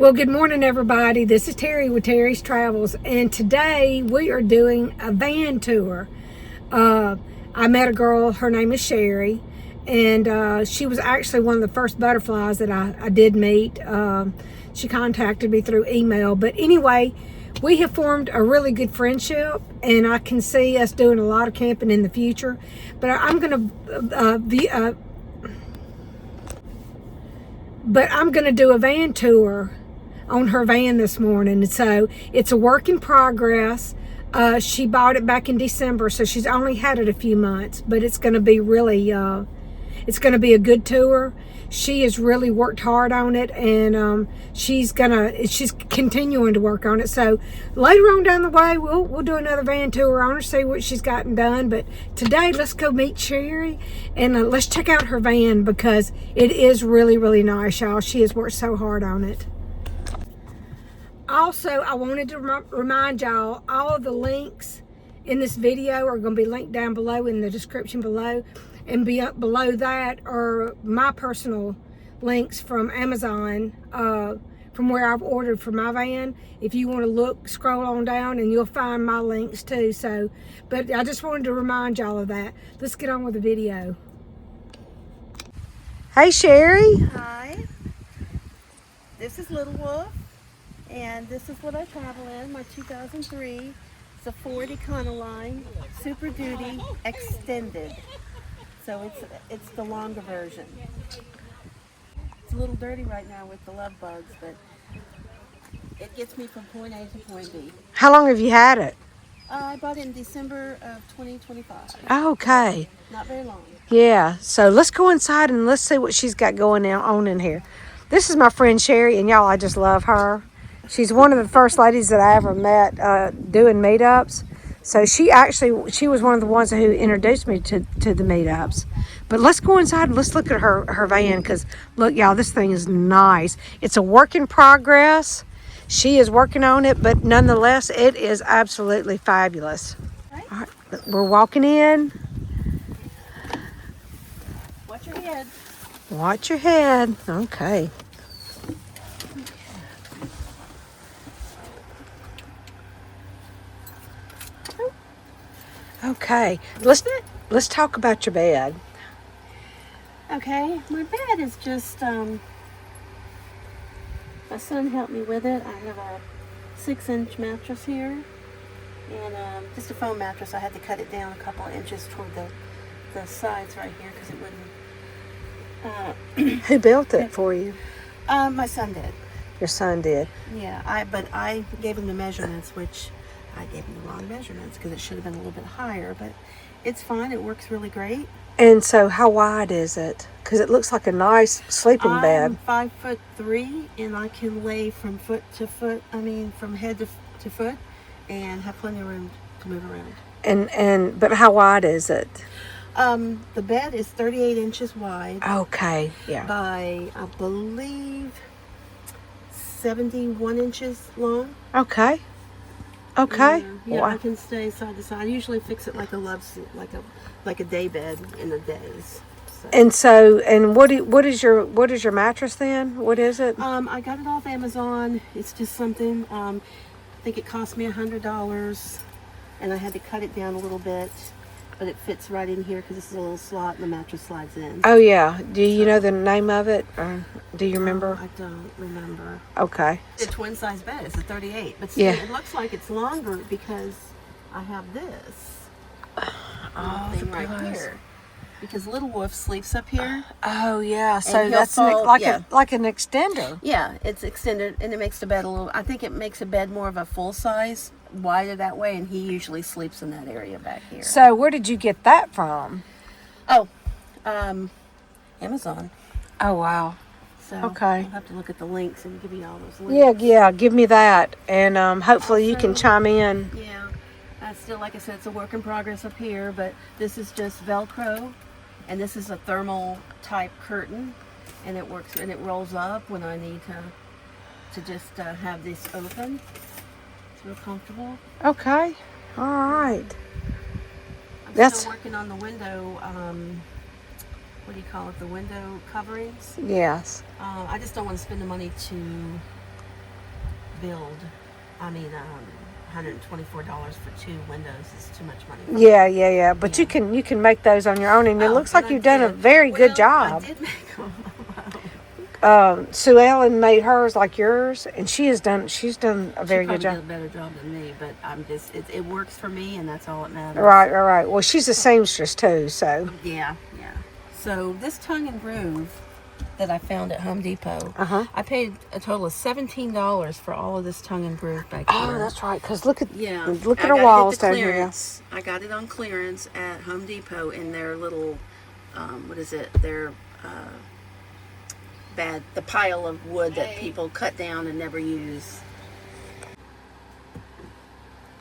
Well, good morning, everybody. This is Terry with Terry's Travels, and today we are doing a van tour. I met a girl, her name is Sherry, and she was actually one of the first butterflies that I did meet. She contacted me through email, but anyway, we have formed a really good friendship, and I can see us doing a lot of camping in the future. But I'm gonna do a van tour on her van this morning. So it's a work in progress. She bought it back in December, so she's only had it a few months, but it's going to be really, it's going to be a good tour. She has really worked hard on it, and she's continuing to work on it. So later on down the way, we'll do another van tour on her, see what she's gotten done. But today, let's go meet Sherry, and let's check out her van because it is really, really nice, y'all. She has worked so hard on it. Also, I wanted to remind y'all, all of the links in this video are going to be linked down below in the description below. And below that are my personal links from Amazon, from where I've ordered for my van. If you want to look, scroll on down and you'll find my links too. So, but I just wanted to remind y'all of that. Let's get on with the video. Hey, Sherry. Hi, this is Little Wolf, and this is what I travel in, my 2003. It's a Ford Econoline Super Duty Extended. So it's the longer version. It's a little dirty right now with the love bugs, but it gets me from point A to point B. How long have you had it? I bought it in December of 2025. Okay. Not very long. Yeah, so let's go inside and let's see what she's got going on in here. This is my friend Sherry, and y'all, I just love her. She's one of the first ladies that I ever met doing meetups. So she was one of the ones who introduced me to the meetups. But let's go inside and let's look at her van, because look, y'all, this thing is nice. It's a work in progress. She is working on it, but nonetheless, it is absolutely fabulous. Right. All right, we're walking in. Watch your head. Watch your head. Okay. Okay. Let's talk about your bed. Okay, my bed is just, my son helped me with it. I have a 6-inch mattress here, and just a foam mattress. I had to cut it down a couple of inches toward the sides right here because it wouldn't. Who built it for you? My son did. Your son did. Yeah, but I gave him the measurements, which I gave him the wrong measurements because it should have been a little bit higher, but it's fine. It works really great. And so how wide is it? Because it looks like a nice sleeping bed. I'm 5'3", and I can lay from foot to foot, from head to foot, and have plenty of room to move around. But how wide is it? The bed is 38 inches wide. Okay, yeah. By, I believe, 71 inches long. Okay. Yeah, Wow. I can stay side to side. I usually fix it like a love seat, like a day bed in the days. So. And what is your mattress then? What is it? I got it off Amazon. It's just something. I think it cost me $100, and I had to cut it down a little bit, but it fits right in here because this is a little slot and the mattress slides in. Oh yeah. Do you know the name of it, or do you remember? I don't remember. Okay. It's a twin size bed. It's a 38, but still, it looks like it's longer because I have this thing right here. Because Little Wolf sleeps up here. Oh yeah. So that's like an extender. Yeah, it's extended, and it makes the bed a little. I think it makes a bed more of a full size, wider that way, and he usually sleeps in that area back here. So where did you get that from? Oh, Amazon. Oh wow. So okay. I'll have to look at the links and give you all those links. Yeah. Give me that, and hopefully you can chime in. Yeah. Still, like I said, it's a work in progress up here, but this is just Velcro, and this is a thermal type curtain, and it works, and it rolls up when I need to just have this open. It's real comfortable. Okay. All right. I'm still working on the window, what do you call it, the window coverings. Yes. I just don't want to spend the money to build. I mean, $124 for 2 windows is too much money. Yeah. But Yeah. you can make those on your own, and it looks and like I you've done a did. very good Well, job. I did make them. Sue Ellen made hers like yours, and she's done a very good job. She probably did a better job than me, but I'm just it works for me, and that's all that matters. Right. Well, she's a seamstress too, so. Yeah. So this tongue and groove that I found at Home Depot, I paid a total of $17 for all of this tongue and groove back here. Oh, that's right. Cause look at I our got walls it at down here. clearance. I got it on clearance at Home Depot in their little, what is it? Their the pile of wood that people cut down and never use.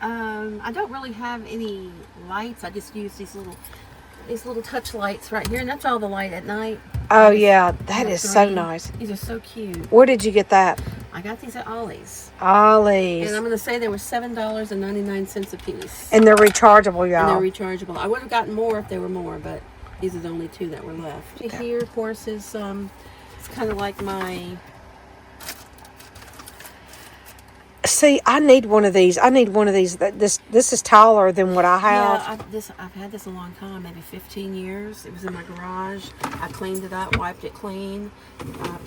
I don't really have any lights. I just use these little touch lights right here, and that's all the light at night. Oh yeah, that is so nice. These are so cute. Where did you get that? I got these at Ollie's. Ollie's. And I'm going to say they were $7.99 a piece. And they're rechargeable, y'all. And they're rechargeable. I would have gotten more if they were more, but these are the only 2 that were left. Okay. Here, of course, is it's kind of like my. See, I need one of these. This is taller than what I have. Yeah, I've had this a long time, maybe 15 years. It was in my garage. I cleaned it up, wiped it clean.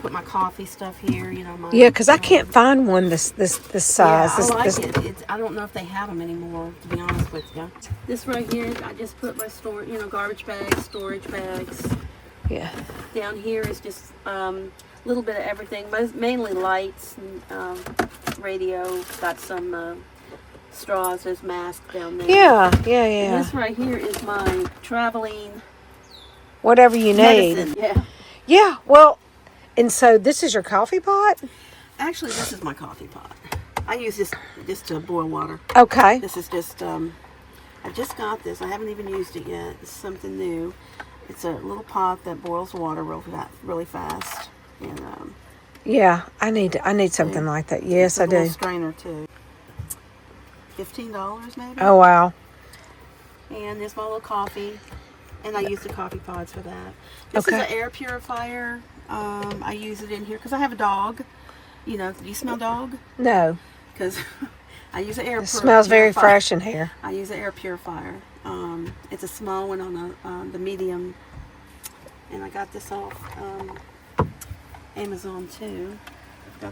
Put my coffee stuff here. Yeah, because I can't find one this size. Yeah, I like it. I don't know if they have them anymore, to be honest with you. This right here, I just put my garbage bags, storage bags. Yeah. Down here is just little bit of everything, but mainly lights and radio. Got some straws. There's masks down there. Yeah. And this right here is my traveling whatever you need. Medicine. Yeah. Well, and so this is your coffee pot? Actually, this is my coffee pot. I use this just to boil water. Okay. This is just I just got this. I haven't even used it yet. It's something new. It's a little pot that boils water really fast. And yeah, I need something like that. Yes, I do. It's a strainer too. $15 maybe. Oh wow. And there's my little coffee, and I use the coffee pods for that. This is an air purifier. I use it in here because I have a dog. Do you smell dog? No. Because I use an air purifier. It smells very fresh in here. I use an air purifier. It's a small one on the medium, and I got this off Amazon too.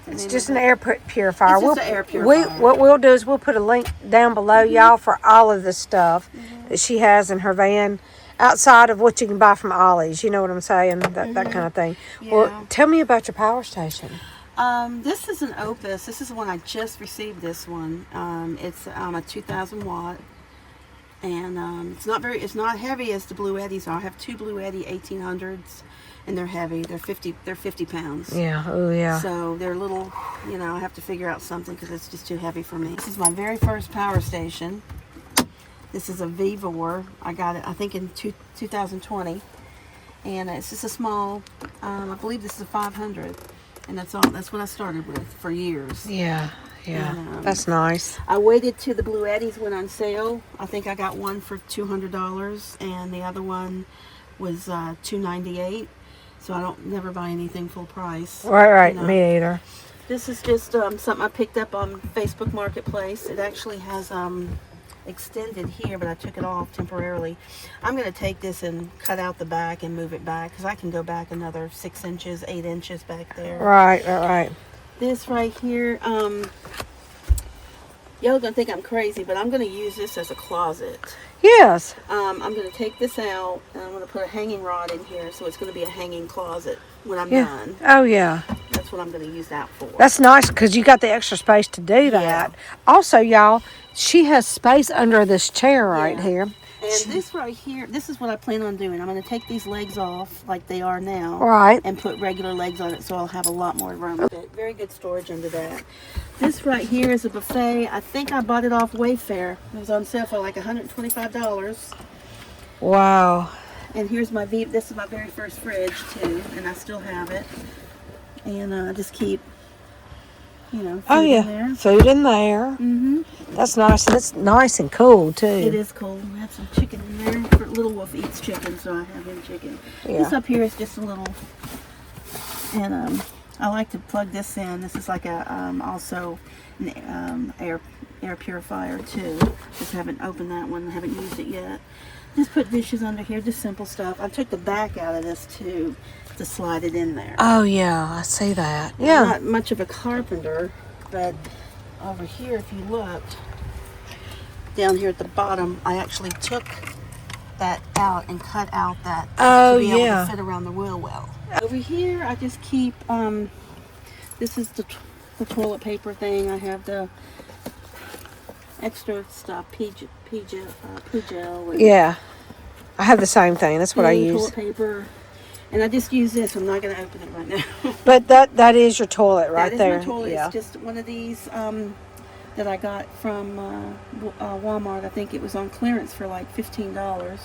It's just an air purifier. It's just an air purifier. What we'll do is we'll put a link down below, y'all, for all of the stuff that she has in her van, outside of what you can buy from Ollie's. You know what I'm saying? That kind of thing. Yeah. Well, tell me about your power station. This is an Opus. This is the one I just received. This one. It's a 2,000 watt, and it's not heavy as the Blue Eddies are. I have 2 Blue Eddy 1800s. And they're heavy. They're 50 pounds. Yeah. Oh, yeah. So they're little. I have to figure out something because it's just too heavy for me. This is my very first power station. This is a Vivor. I got it, I think, in 2020, and it's just a small. I believe this is a 500, and that's all. That's what I started with for years. Yeah. And, that's nice. I waited till the Blue Eddies went on sale. I think I got one for $200, and the other one was $298. So I don't never buy anything full price. Right. Me either. This is just something I picked up on Facebook Marketplace. It actually has extended here, but I took it off temporarily. I'm going to take this and cut out the back and move it back because I can go back another 6 inches, 8 inches back there. Right. This right here, y'all gonna think I'm crazy, but I'm gonna use this as a closet. Yes. I'm gonna take this out and I'm gonna put a hanging rod in here, so it's gonna be a hanging closet when I'm done. Oh yeah. That's what I'm gonna use that for. That's nice because you got the extra space to do that. Yeah. Also, y'all, she has space under this chair right here. And this right here, this is what I plan on doing. I'm going to take these legs off like they are now. Right. And put regular legs on it so I'll have a lot more room. Very good storage under that. This right here is a buffet. I think I bought it off Wayfair. It was on sale for like $125. Wow. And here's this is my very first fridge too. And I still have it. And I just keep, food in there. Food in there. Mm-hmm. That's nice. And it's nice and cool too. It is cool. I have some chicken in there. Little Wolf eats chicken, so I have him chicken. Yeah. This up here is just a little, and I like to plug this in. This is like a also an air purifier too. Just haven't opened that one. I haven't used it yet. Just put dishes under here. Just simple stuff. I took the back out of this too to slide it in there. Oh yeah, I see that. Yeah. I'm not much of a carpenter, but over here, if you look down here at the bottom, I actually took that out and cut out that to be able to fit around the wheel well. Over here, I just keep, this is the toilet paper thing. I have the extra stuff, poo gel. Yeah, I have the same thing. That's what I use. Toilet paper. And I just use this. I'm not going to open it right now. But that is your toilet right there. That is my toilet. Yeah. It's just one of these that I got from Walmart. I think it was on clearance for like $15.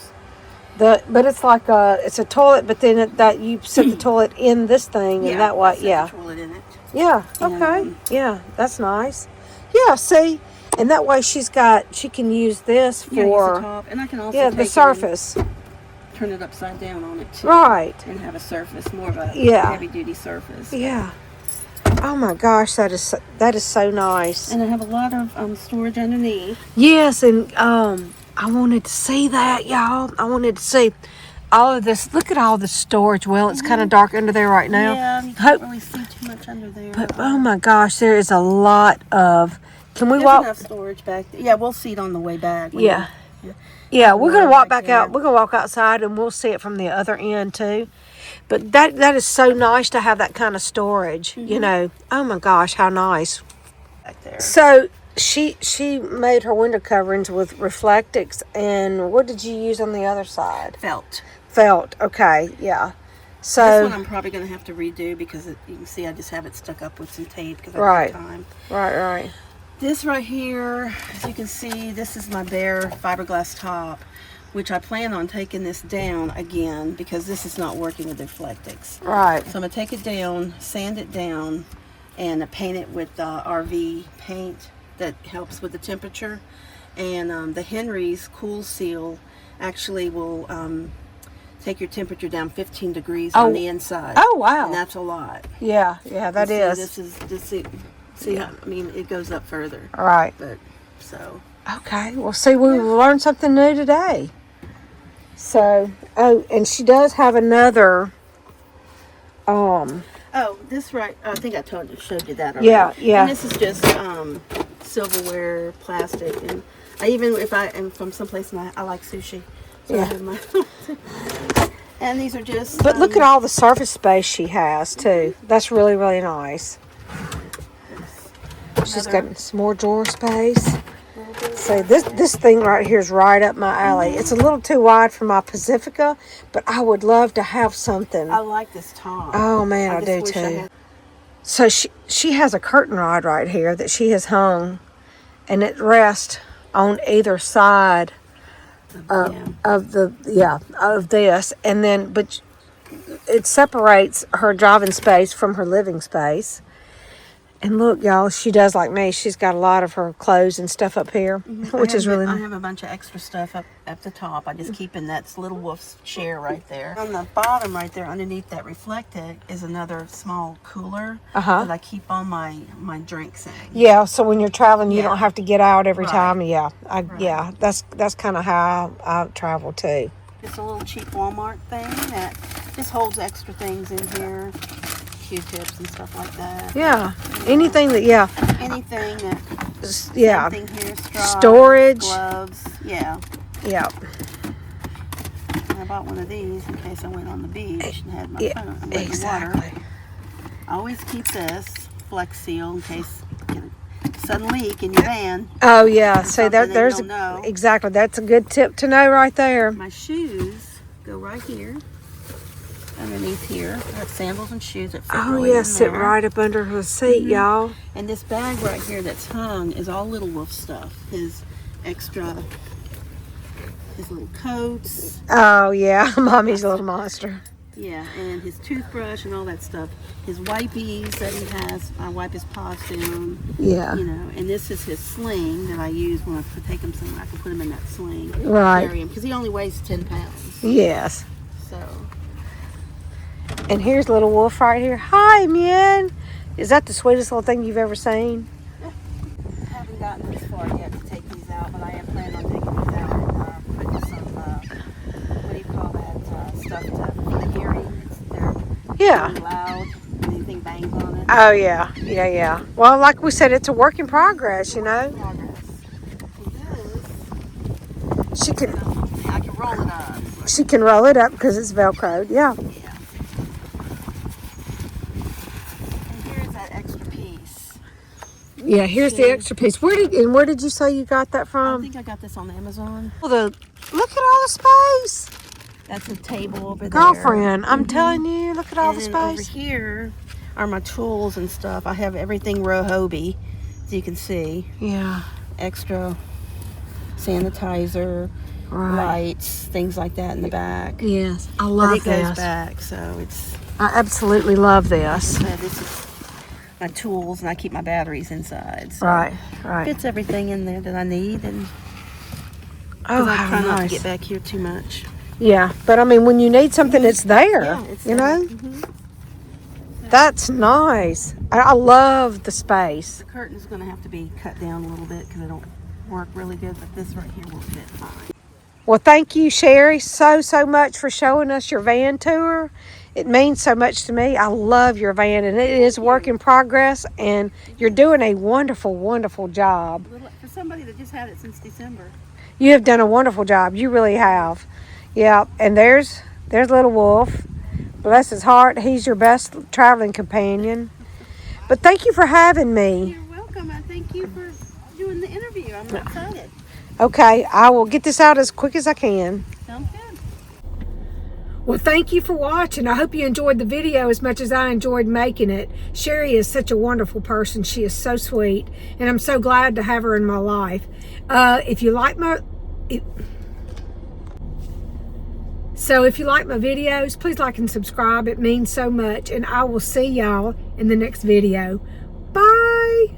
But it's like it's a toilet, but then that you set the toilet in this thing, and that way, the toilet in it. Yeah. Okay. Yeah, that's nice. Yeah. See, and that way she can use this for use the top, and I can also the surface. Turn it upside down on it too. Right. And have a surface, more of a heavy duty surface. Yeah. Oh my gosh, that is so nice. And I have a lot of storage underneath. Yes, and I wanted to see that, y'all. I wanted to see all of this. Look at all the storage. Well, it's kind of dark under there right now. Yeah, you can't really see too much under there. But oh my gosh, there is a lot of. Can we There's walk? Enough storage back there. Yeah, we'll see it on the way back. Yeah, we're gonna walk back out. We're gonna walk outside, and we'll see it from the other end too. But that is so nice to have that kind of storage. You know, oh my gosh, how nice. Back there. So she made her window coverings with Reflectix, and what did you use on the other side? Felt. Okay, yeah. So this one I'm probably gonna have to redo because you can see I just have it stuck up with some tape because I don't have time. Right. This right here, as you can see, this is my bare fiberglass top, which I plan on taking this down again because this is not working with Reflectix. Right. So I'm going to take it down, sand it down, and paint it with RV paint that helps with the temperature. And the Henry's Cool Seal actually will take your temperature down 15 degrees on the inside. Oh, wow. And that's a lot. Yeah, that is. This is just... See, I mean, it goes up further. Right. But, so. Okay. Well, see, we learned something new today. So, and she does have another, Oh, this right, I think I showed you that already. Yeah. And this is just, silverware, plastic, and if I am from someplace and I like sushi. So I have my, and these are just. But look at all the surface space she has, too. That's really, really nice. She's got some more drawer space. So this thing right here is right up my alley. It's a little too wide for my Pacifica, but I would love to have something. I like this top. Oh man, I do too. So she has a curtain rod right here that she has hung, and it rests on either side of this, and then but it separates her driving space from her living space. And look, y'all, she does like me. She's got a lot of her clothes and stuff up here, which is really nice. I have a bunch of extra stuff up at the top. I just keep in that little wolf's chair right there. On the bottom right there, underneath that Reflectix, is another small cooler that I keep all my drinks in. Yeah, so when you're traveling, you don't have to get out every time. Yeah, that's kind of how I travel too. It's a little cheap Walmart thing that just holds extra things in here. Q-tips and stuff like that. Yeah. Anything that, anything that, something here, straws, storage. Gloves, yeah. Yeah. And I bought one of these in case I went on the beach and had my phone. Exactly. Water. I always keep this Flex Seal in case you get a sudden leak in your van. Oh, yeah. So there's exactly. That's a good tip to know right there. My shoes go right here. Underneath here, I have sandals and shoes that fit sit right up under her seat, y'all. And this bag right here that's hung is all Little Wolf stuff. His little coats. Oh yeah, Mommy's a little monster. Yeah, and his toothbrush and all that stuff. His wipies that he has, I wipe his paws down. Yeah. And this is his sling that I use when I take him somewhere. I can put him in that sling. Right. Carry him because he only weighs 10 pounds. Yes. So. And here's little Wolf right here. Hi, man. Is that the sweetest little thing you've ever seen? I haven't gotten this far yet to take these out, but I am planning on taking these out and putting some, what do you call that, stuff for the hearing. They're Yeah. really loud. Anything bangs on it. Oh, yeah. Yeah, yeah. Well, like we said, it's a work in progress, you know. Progress. She can I can roll it up. she can roll it up because it's Velcroed. Yeah. Yeah. And here's that extra piece. Yeah, here's the extra piece. Where did you say you got that I from? think I got this on Amazon. Well, look at all the space. That's a table over there. Girlfriend, I'm telling you, look at all the And then over space. here are my tools and stuff. I have everything Rohobi, as you can see. Yeah. Extra sanitizer, lights, things like that in the back. Yes, I But love it goes this. back, so it's. I absolutely love this. This is my tools, and I keep my batteries inside. So Right. fits everything in there that I need, and Oh, I how try not to nice. get back here too much. Yeah, but I mean, when you need something, it's there. Yeah, it's you there. know. That's nice. I love the space. The curtain's going to have to be cut down a little bit because they don't work really good, but this right here will fit fine. Well, thank you, Sherry, so much for showing us your van tour. It means so much to me. I love your van, and it is work in progress, and you're doing a wonderful job. For somebody that just had it since December. You have done a wonderful job. You really have. Yeah, and there's little Wolf. Bless his heart. He's your best traveling companion. But thank you for having me. You're welcome. I thank you for doing the interview. I'm excited. Okay, I will get this out as quick as I can. Sounds good. Well, thank you for watching. I hope you enjoyed the video as much as I enjoyed making it. Sherry is such a wonderful person. She is so sweet, and I'm so glad to have her in my life. If you like my videos, please like and subscribe. It means so much, and I will see y'all in the next video. Bye.